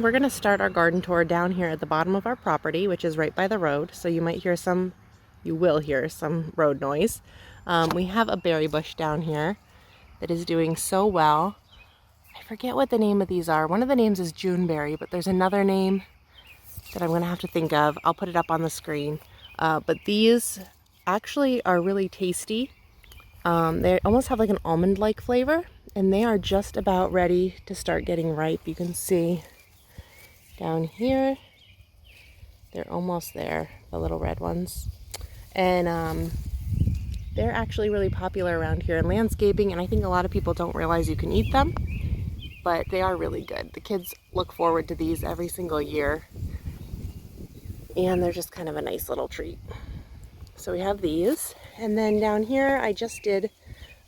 we're going to start our garden tour down here at the bottom of our property, which is right by the road. So you will hear some road noise. We have a berry bush down here that is doing so well. I forget what the name of these are. One of the names is Juneberry, but there's another name that I'm going to have to think of. I'll put it up on the screen. But these actually are really tasty. They almost have like an almond-like flavor, and they are just about ready to start getting ripe. You can see down here, they're almost there, the little red ones. And they're actually really popular around here in landscaping, and I think a lot of people don't realize you can eat them, but they are really good. The kids look forward to these every single year, and they're just kind of a nice little treat. So we have these, and then down here I just did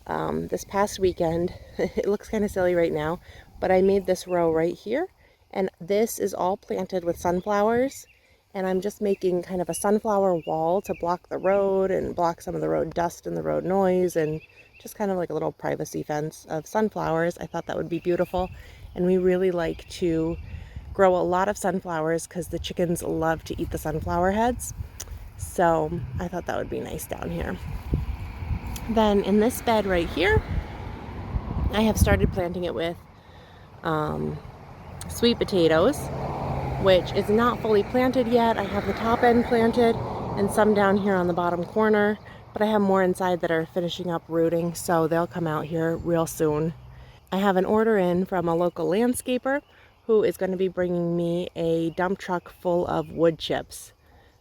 this past weekend. It looks kind of silly right now, but I made this row right here, and this is all planted with sunflowers, and I'm just making kind of a sunflower wall to block the road and block some of the road dust and the road noise, and just kind of like a little privacy fence of sunflowers. I thought that would be beautiful, and we really like to grow a lot of sunflowers because the chickens love to eat the sunflower heads. So I thought that would be nice down here. Then in this bed right here, I have started planting it with sweet potatoes, which is not fully planted yet. I have the top end planted and some down here on the bottom corner, but I have more inside that are finishing up rooting, so they'll come out here real soon. I have an order in from a local landscaper who is going to be bringing me a dump truck full of wood chips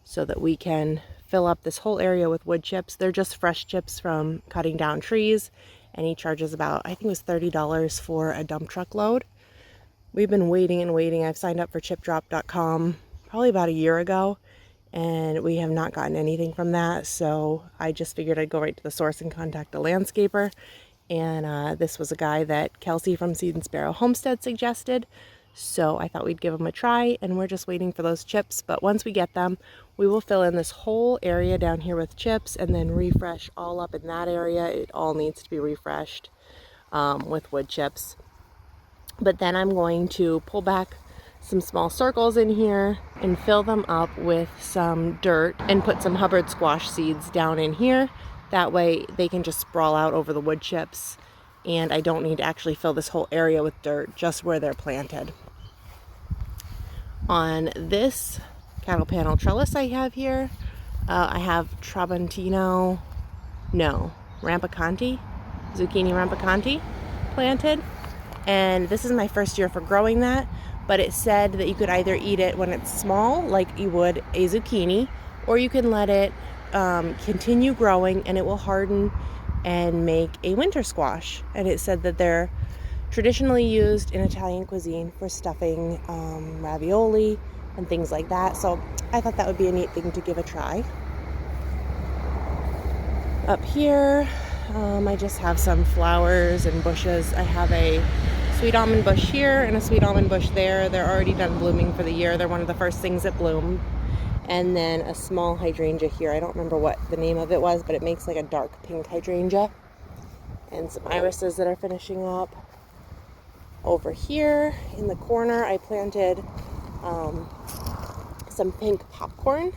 so that we can fill up this whole area with wood chips. They're just fresh chips from cutting down trees, and he charges about, I think it was $30 for a dump truck load. We've been waiting and waiting. I've signed up for chipdrop.com probably about a year ago, and we have not gotten anything from that, so I just figured I'd go right to the source and contact a landscaper. And this was a guy that Kelsey from Seed and Sparrow Homestead suggested, so I thought we'd give them a try, and we're just waiting for those chips. But once we get them, we will fill in this whole area down here with chips and then refresh all up in that area. It all needs to be refreshed with wood chips. But then I'm going to pull back some small circles in here and fill them up with some dirt and put some Hubbard squash seeds down in here. That way they can just sprawl out over the wood chips, and I don't need to actually fill this whole area with dirt, just where they're planted. On this cattle panel trellis I have here, I have Rampacanti, zucchini Rampacanti planted. And this is my first year for growing that, but it said that you could either eat it when it's small, like you would a zucchini, or you can let it continue growing and it will harden and make a winter squash. And it said that they're traditionally used in Italian cuisine for stuffing ravioli and things like that. So I thought that would be a neat thing to give a try. Up here, I just have some flowers and bushes. I have a sweet almond bush here and a sweet almond bush there. They're already done blooming for the year. They're one of the first things that bloom. And then a small hydrangea here. I don't remember what the name of it was, but it makes like a dark pink hydrangea. And some irises that are finishing up. Over here in the corner, I planted some pink popcorn.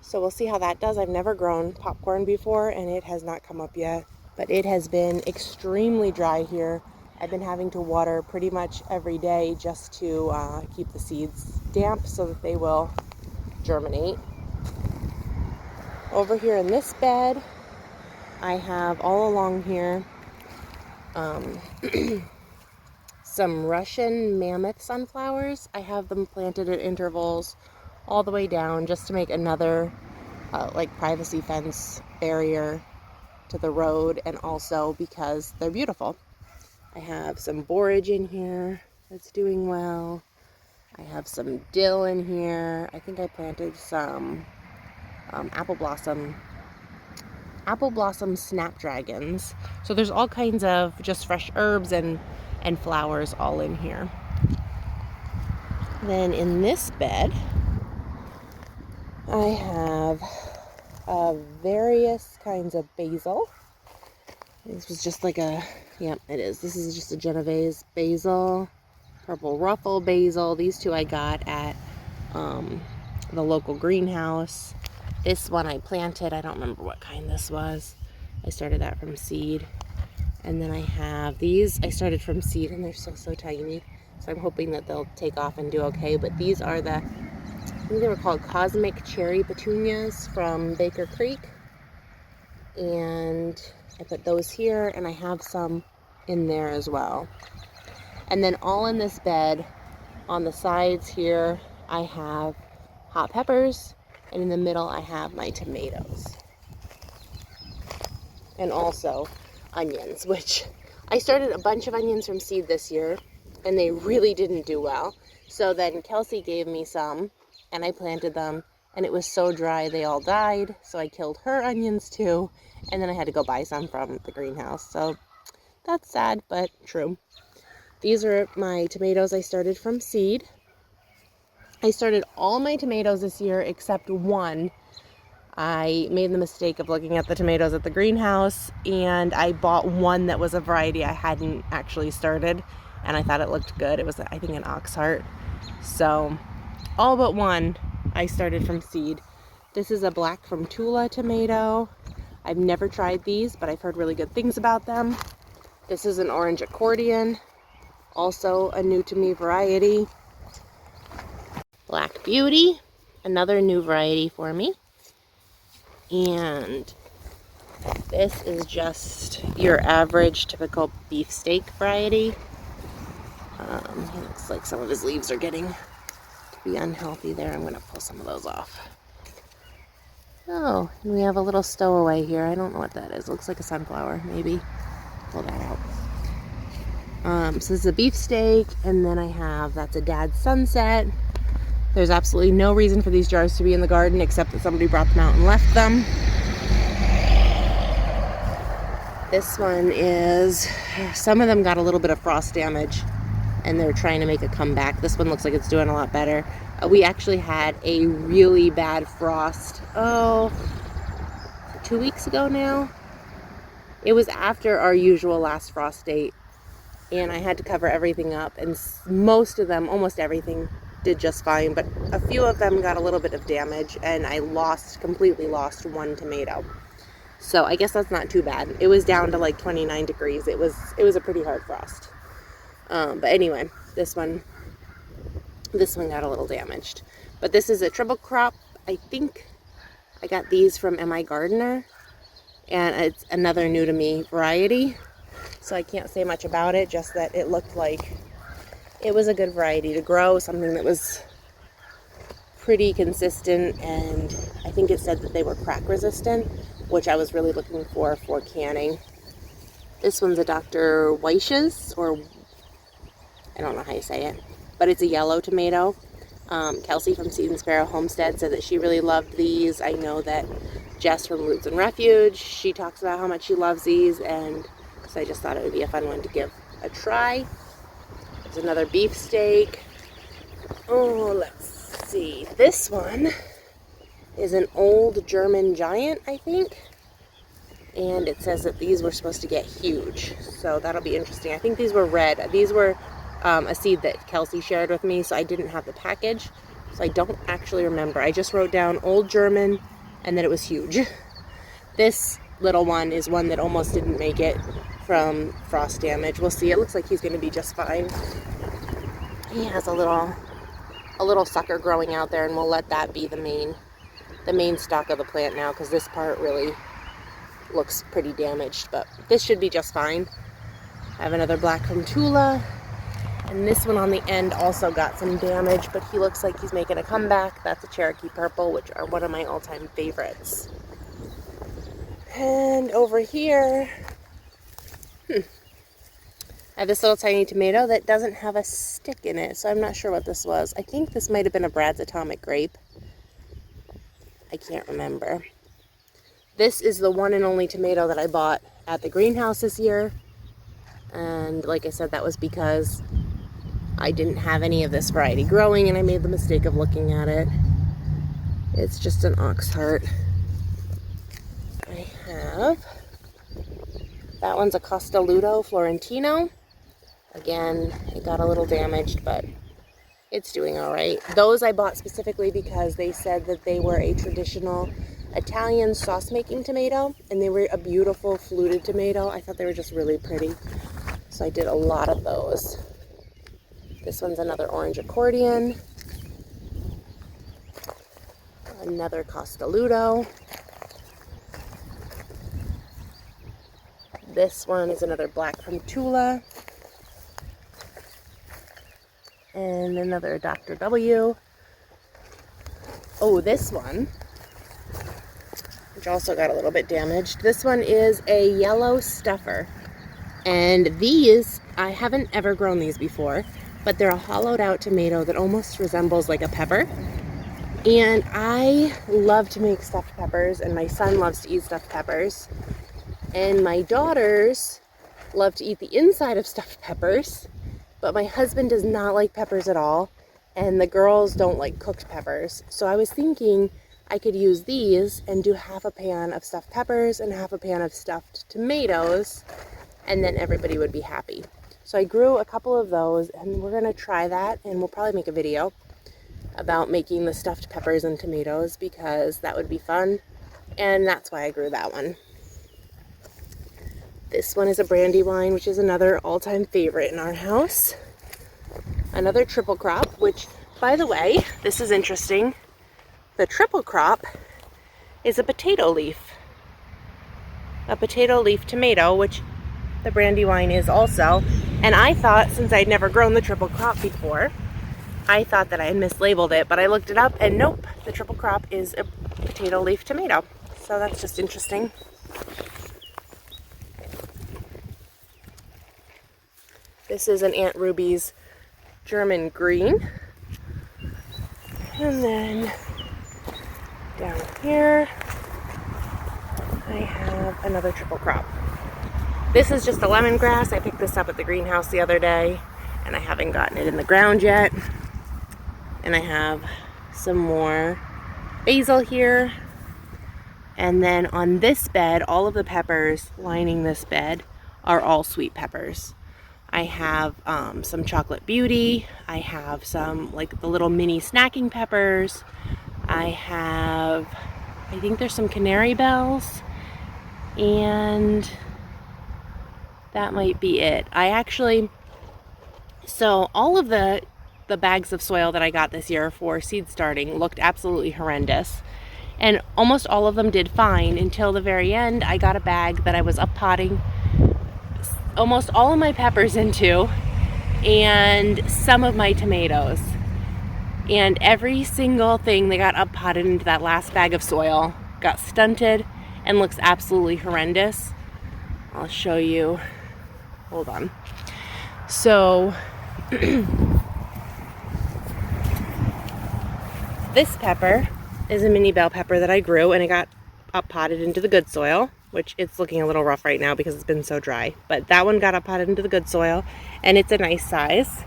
So we'll see how that does. I've never grown popcorn before, and it has not come up yet. But it has been extremely dry here. I've been having to water pretty much every day just to keep the seeds damp so that they will germinate. Over here in this bed, I have all along here some Russian mammoth sunflowers. I have them planted at intervals all the way down just to make another like privacy fence barrier to the road, and also because they're beautiful. I have some borage in here that's doing well. I have some dill in here. I think I planted some apple blossom snapdragons. So there's all kinds of just fresh herbs and flowers all in here. Then in this bed, I have various kinds of basil. This was just like a, yeah, it is. This is just a Genovese basil. Purple ruffle basil. These two I got at the local greenhouse. This one I planted. I don't remember what kind this was. I started that from seed. And then I have these. I started from seed and they're so tiny. So I'm hoping that they'll take off and do okay. But these are the, I think they were called Cosmic Cherry Petunias from Baker Creek. And I put those here, and I have some in there as well. And then all in this bed, on the sides here, I have hot peppers. And in the middle, I have my tomatoes. And also onions, which I started a bunch of onions from seed this year, and they really didn't do well. So then Kelsey gave me some, and I planted them, and it was so dry they all died. So I killed her onions too, and then I had to go buy some from the greenhouse. So that's sad, but true. These are my tomatoes I started from seed. I started all my tomatoes this year except one. I made the mistake of looking at the tomatoes at the greenhouse, and I bought one that was a variety I hadn't actually started, and I thought it looked good. It was, I think, an oxheart. So all but one I started from seed. This is a black from Tula tomato. I've never tried these, but I've heard really good things about them. This is an orange accordion, also a new to me variety. Black Beauty, another new variety for me. And this is just your average typical beefsteak variety. It looks like some of his leaves are getting to be unhealthy there. I'm going to pull some of those off. Oh, and we have a little stowaway here. I don't know what that is. Looks like a sunflower, maybe. Pull that out. So this is a beefsteak, and then I have, that's a Dad's Sunset. There's absolutely no reason for these jars to be in the garden except that somebody brought them out and left them. This one is, some of them got a little bit of frost damage and they're trying to make a comeback. This one looks like it's doing a lot better. We actually had a really bad frost, 2 weeks ago now. It was after our usual last frost date, and I had to cover everything up, and most of them, almost everything, did just fine, but a few of them got a little bit of damage, and I completely lost one tomato. So I guess that's not too bad. It was down to like 29 degrees. It was a pretty hard frost. But anyway, this one got a little damaged. But this is a triple crop. I think I got these from M.I. Gardener, and it's another new to me variety. So I can't say much about it, just that it looked like it was a good variety to grow, something that was pretty consistent, and I think it said that they were crack resistant, which I was really looking for canning. This one's a Dr. Weish's, or I don't know how you say it, but it's a yellow tomato. Kelsey from Seed and Sparrow Homestead said that she really loved these. I know that Jess from Roots and Refuge, she talks about how much she loves these, and so I just thought it would be a fun one to give a try. There's another beefsteak. Oh, let's see. This one is an old German giant, I think. And it says that these were supposed to get huge. So that'll be interesting. I think these were red. These were a seed that Kelsey shared with me, so I didn't have the package. So I don't actually remember. I just wrote down old German and that it was huge. This little one is one that almost didn't make it from frost damage. We'll see. It looks like he's going to be just fine. He has a little sucker growing out there, and we'll let that be the main stock of the plant now, because this part really looks pretty damaged, but this should be just fine. I have another black from Tula, and this one on the end also got some damage, but he looks like he's making a comeback. That's a Cherokee Purple, which are one of my all-time favorites. And over here, I have this little tiny tomato that doesn't have a stick in it, so I'm not sure what this was. I think this might have been a Brad's Atomic Grape. I can't remember. This is the one and only tomato that I bought at the greenhouse this year. And like I said, that was because I didn't have any of this variety growing, and I made the mistake of looking at it. It's just an oxheart. I have, that one's a Costaludo Florentino. Again, it got a little damaged, but it's doing all right. Those I bought specifically because they said that they were a traditional Italian sauce making tomato, and they were a beautiful fluted tomato. I thought they were just really pretty, so I did a lot of those. This one's another orange accordion, another Costaludo. This one is another black from Tula, and another Dr. W. Oh, this one, which also got a little bit damaged. This one is a yellow stuffer. And these, I haven't ever grown these before, but they're a hollowed out tomato that almost resembles like a pepper. And I love to make stuffed peppers, and my son loves to eat stuffed peppers. And my daughters love to eat the inside of stuffed peppers, but my husband does not like peppers at all. And the girls don't like cooked peppers. So I was thinking I could use these and do half a pan of stuffed peppers and half a pan of stuffed tomatoes, and then everybody would be happy. So I grew a couple of those, and we're gonna try that, and we'll probably make a video about making the stuffed peppers and tomatoes because that would be fun, and that's why I grew that one. This one is a Brandywine, which is another all-time favorite in our house. Another triple crop, which, by the way, this is interesting. The triple crop is a potato leaf. A potato leaf tomato, which the Brandywine is also. And I thought, since I'd never grown the triple crop before, I thought that I had mislabeled it, but I looked it up and nope, the triple crop is a potato leaf tomato. So that's just interesting. This is an Aunt Ruby's German green. And then down here, I have another triple crop. This is just a lemongrass. I picked this up at the greenhouse the other day, and I haven't gotten it in the ground yet. And I have some more basil here. And then on this bed, all of the peppers lining this bed are all sweet peppers. I have some Chocolate Beauty. I have some like the little mini snacking peppers. I think there's some Canary Bells, and that might be it. So all of the bags of soil that I got this year for seed starting looked absolutely horrendous. And almost all of them did fine until the very end. I got a bag that I was up potting almost all of my peppers into and some of my tomatoes. And every single thing that got up potted into that last bag of soil got stunted and looks absolutely horrendous. I'll show you. Hold on. So this pepper is a mini bell pepper that I grew, and it got up potted into the good soil, which it's looking a little rough right now because it's been so dry. But that one got up potted into the good soil, and it's a nice size.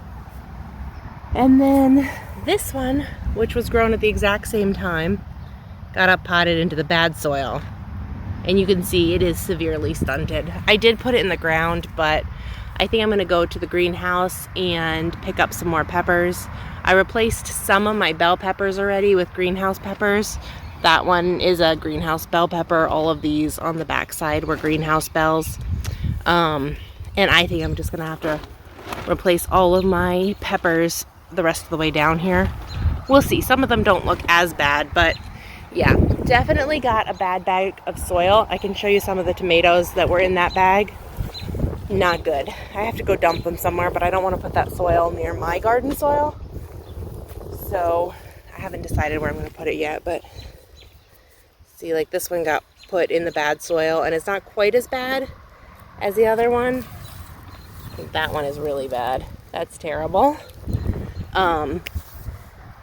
And then this one, which was grown at the exact same time, got up potted into the bad soil. And you can see it is severely stunted. I did put it in the ground, but I think I'm gonna go to the greenhouse and pick up some more peppers. I replaced some of my bell peppers already with greenhouse peppers. That one is a greenhouse bell pepper. All of these on the back side were greenhouse bells. And I think I'm just gonna have to replace all of my peppers the rest of the way down here. We'll see. Some of them don't look as bad, but yeah, definitely got a bad bag of soil. I can show you some of the tomatoes that were in that bag. Not good. I have to go dump them somewhere, but I don't want to put that soil near my garden soil. So I haven't decided where I'm going to put it yet, but see, like this one got put in the bad soil, and it's not quite as bad as the other one. That one is really bad. That's terrible.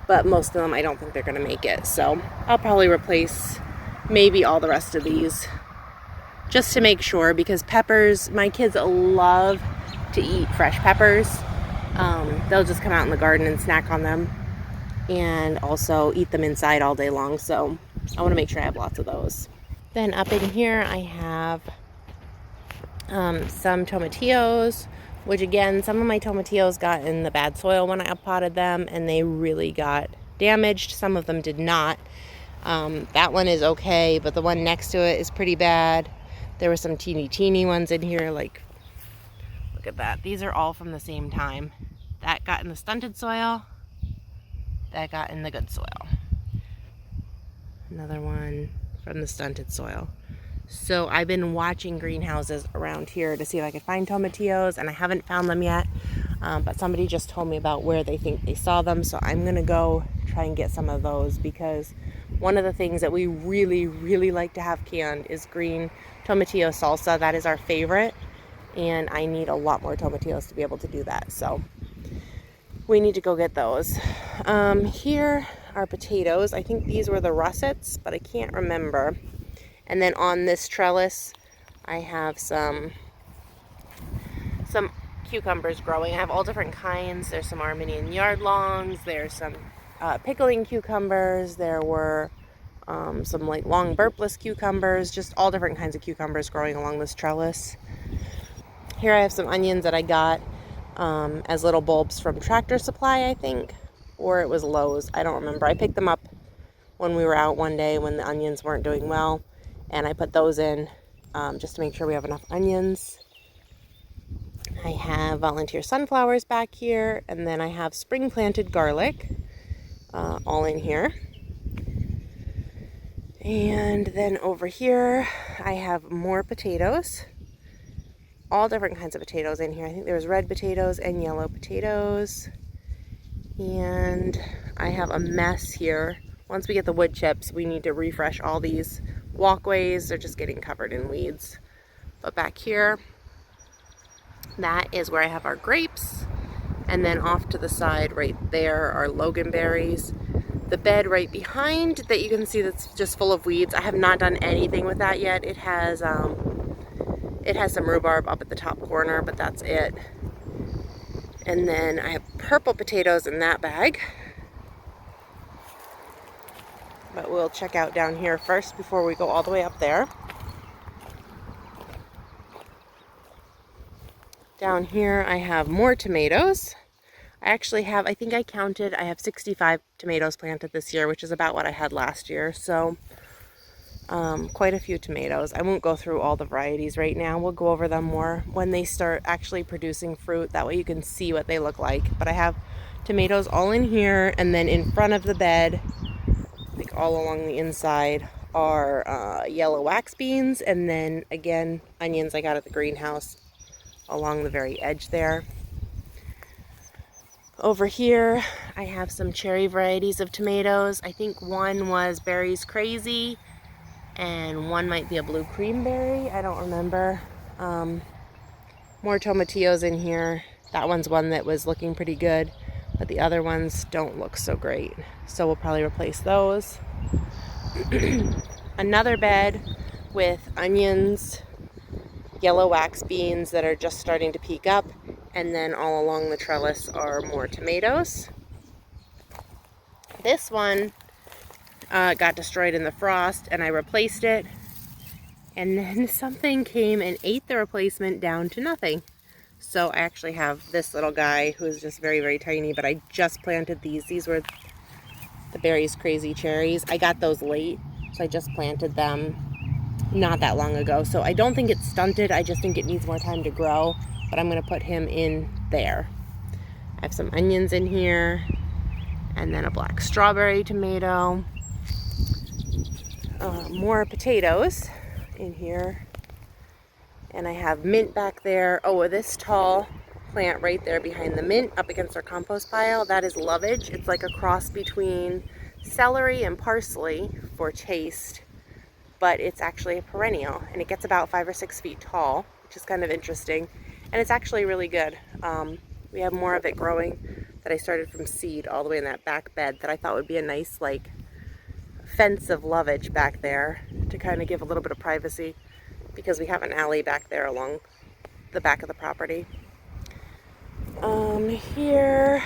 But most of them I don't think they're going to make it. So I'll probably replace maybe all the rest of these just to make sure, because peppers, my kids love to eat fresh peppers. They'll just come out in the garden and snack on them, and also eat them inside all day long. So I want to make sure I have lots of those. Then up in here I have some tomatillos, which again, some of my tomatillos got in the bad soil when I potted them and they really got damaged. Some of them did not. That one is okay, but the one next to it is pretty bad. There were some teeny ones in here, like, look at that. These are all from the same time. That got in the stunted soil, that got in the good soil. Another one from the stunted soil. So I've been watching greenhouses around here to see if I could find tomatillos, and I haven't found them yet, but somebody just told me about where they think they saw them, so I'm gonna go try and get some of those, because one of the things that we really like to have canned is green tomatillo salsa. That is our favorite, and I need a lot more tomatillos to be able to do that, so we need to go get those. Here are potatoes. I think these were the russets, but I can't remember. And then on this trellis, I have some cucumbers growing. I have all different kinds. There's some Armenian yardlongs. There's some pickling cucumbers. There were some like long burpless cucumbers. Just all different kinds of cucumbers growing along this trellis. Here I have some onions that I got as little bulbs from Tractor Supply, I think. Or it was Lowe's. I don't remember. I picked them up when we were out one day when the onions weren't doing well. And I put those in just to make sure we have enough onions. I have volunteer sunflowers back here, and then I have spring planted garlic all in here. And then over here I have more potatoes, all different kinds of potatoes in here. I think there's red potatoes and yellow potatoes. And I have a mess here. Once we get the wood chips, we need to refresh all these walkways. They're just getting covered in weeds. But back here, that is where I have our grapes. And then off to the side right there are loganberries. The bed right behind that you can see that's just full of weeds, I have not done anything with that yet. It has some rhubarb up at the top corner, but that's it. And then I have purple potatoes in that bag. But we'll check out down here first before we go all the way up there. Down here I have more tomatoes. I actually have, I think I counted, I have 65 tomatoes planted this year, which is about what I had last year. So quite a few tomatoes. I won't go through all the varieties right now. We'll go over them more when they start actually producing fruit. That way you can see what they look like. But I have tomatoes all in here, and then in front of the bed, like all along the inside, are yellow wax beans, and then again onions I got at the greenhouse along the very edge there. Over here I have some cherry varieties of tomatoes. I think one was Berries Crazy and one might be a blue cream berry. I don't remember. More tomatillos in here. That one's one that was looking pretty good, but the other ones don't look so great, so we'll probably replace those. Another bed with onions, yellow wax beans that are just starting to peak up, and then all along the trellis are more tomatoes. This one got destroyed in the frost and I replaced it, and then something came and ate the replacement down to nothing. So I actually have this little guy who's just very tiny, but I just planted these. These were the Berries Crazy cherries. I got those late, so I just planted them not that long ago. So I don't think it's stunted, I just think it needs more time to grow, but I'm gonna put him in there. I have some onions in here, and then a black strawberry tomato. More potatoes in here, and I have mint back there. Oh, this tall plant right there behind the mint up against our compost pile, that is lovage. It's like a cross between celery and parsley for taste, but it's actually a perennial, and it gets about 5 or 6 feet tall, which is kind of interesting, and it's actually really good. We have more of it growing that I started from seed all the way in that back bed that I thought would be a nice like fence of lovage back there to kind of give a little bit of privacy, because we have an alley back there along the back of the property. Here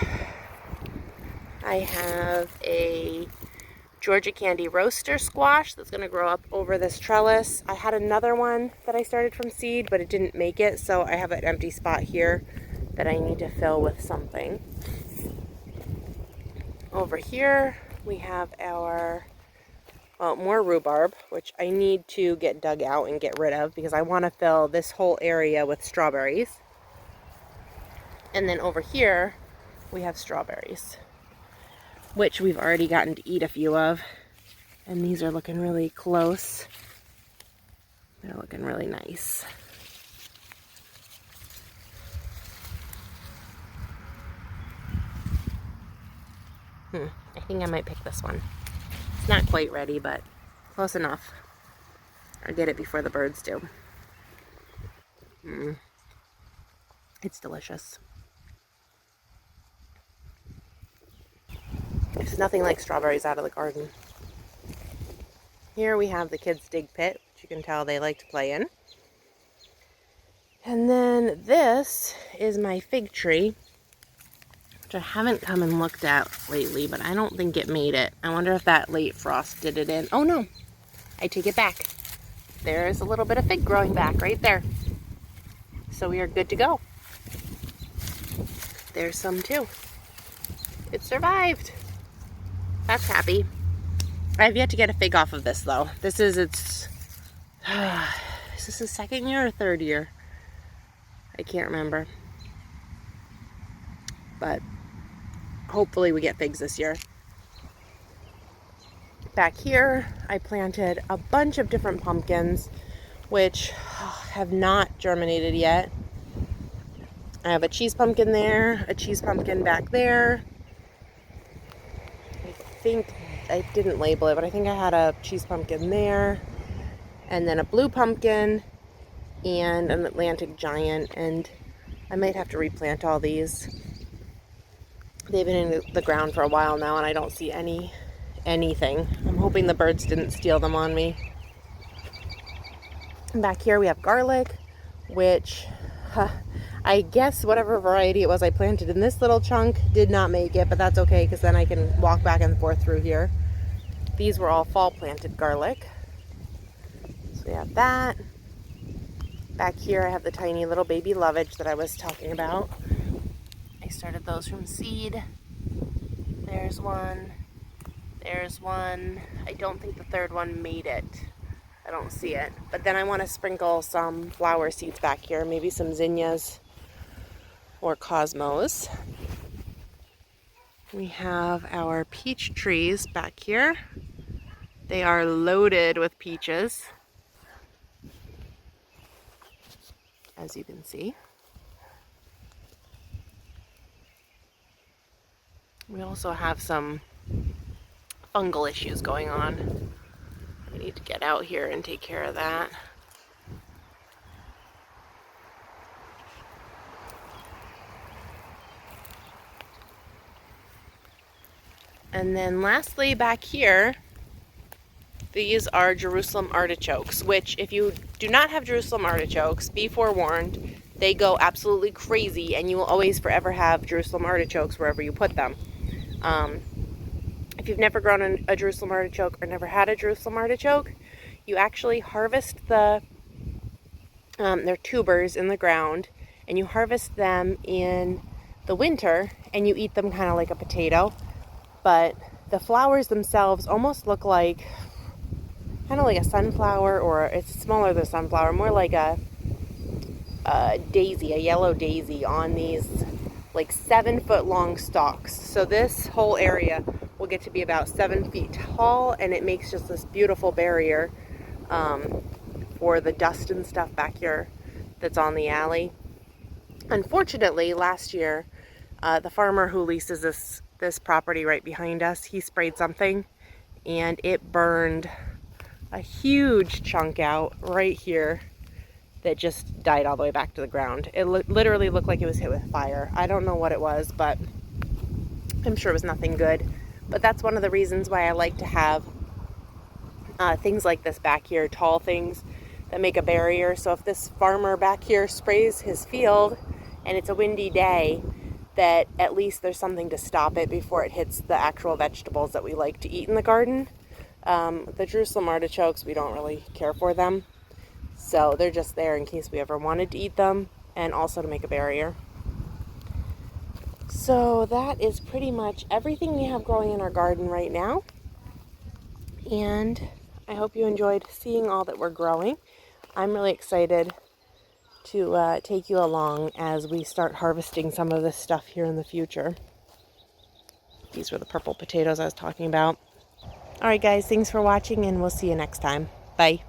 I have a Georgia Candy roaster squash that's going to grow up over this trellis. I had another one that I started from seed, but it didn't make it, so I have an empty spot here that I need to fill with something. Over here we have our more rhubarb, which I need to get dug out and get rid of because I want to fill this whole area with strawberries. And then over here we have strawberries, which we've already gotten to eat a few of. And these are looking really close. They're looking really nice. I think I might pick this one. It's not quite ready, but close enough. I'll get it before the birds do. It's delicious. There's nothing like strawberries out of the garden. Here we have the kids' dig pit, which you can tell they like to play in. And then this is my fig tree, which I haven't come and looked at lately, but I don't think it made it. I wonder if that late frost did it in. Oh no, I take it back. There's a little bit of fig growing back right there. So we are good to go. There's some too. It survived. That's happy. I have yet to get a fig off of this though. This is its, is this the second year or third year? I can't remember. But hopefully we get figs this year. Back here, I planted a bunch of different pumpkins, which have not germinated yet. I have a cheese pumpkin there, a cheese pumpkin back there. I think I didn't label it, but I think I had a cheese pumpkin there, and then a blue pumpkin and an Atlantic giant, and I might have to replant all these. They've been in the ground for a while now, and I don't see anything. I'm hoping the birds didn't steal them on me. And back here we have garlic, which I guess whatever variety it was I planted in this little chunk did not make it, but that's okay because then I can walk back and forth through here. These were all fall planted garlic. So we have that. Back here I have the tiny little baby lovage that I was talking about. I started those from seed. There's one. There's one. I don't think the third one made it. I don't see it. But then I want to sprinkle some flower seeds back here. Maybe some zinnias or cosmos. We have our peach trees back here. They are loaded with peaches, as you can see. We also have some fungal issues going on. We need to get out here and take care of that. And then lastly back here, these are Jerusalem artichokes, which if you do not have Jerusalem artichokes, be forewarned, they go absolutely crazy and you will always forever have Jerusalem artichokes wherever you put them. If you've never grown a Jerusalem artichoke or never had a Jerusalem artichoke, you actually harvest their tubers in the ground, and you harvest them in the winter and you eat them kind of like a potato. But the flowers themselves almost look like, kind of like a sunflower, or it's smaller than a sunflower, more like a daisy, a yellow daisy on these like 7-foot long stalks. So this whole area will get to be about 7 feet tall, and it makes just this beautiful barrier for the dust and stuff back here that's on the alley. Unfortunately, last year, the farmer who leases this property right behind us, he sprayed something and it burned a huge chunk out right here that just died all the way back to the ground. It literally looked like it was hit with fire. I don't know what it was, but I'm sure it was nothing good. But that's one of the reasons why I like to have things like this back here, tall things that make a barrier. So if this farmer back here sprays his field and it's a windy day, that at least there's something to stop it before it hits the actual vegetables that we like to eat in the garden. The Jerusalem artichokes, we don't really care for them. So they're just there in case we ever wanted to eat them, and also to make a barrier. So that is pretty much everything we have growing in our garden right now. And I hope you enjoyed seeing all that we're growing. I'm really excited to take you along as we start harvesting some of this stuff here in the future. These were the purple potatoes I was talking about. All right, guys, thanks for watching, and we'll see you next time. Bye.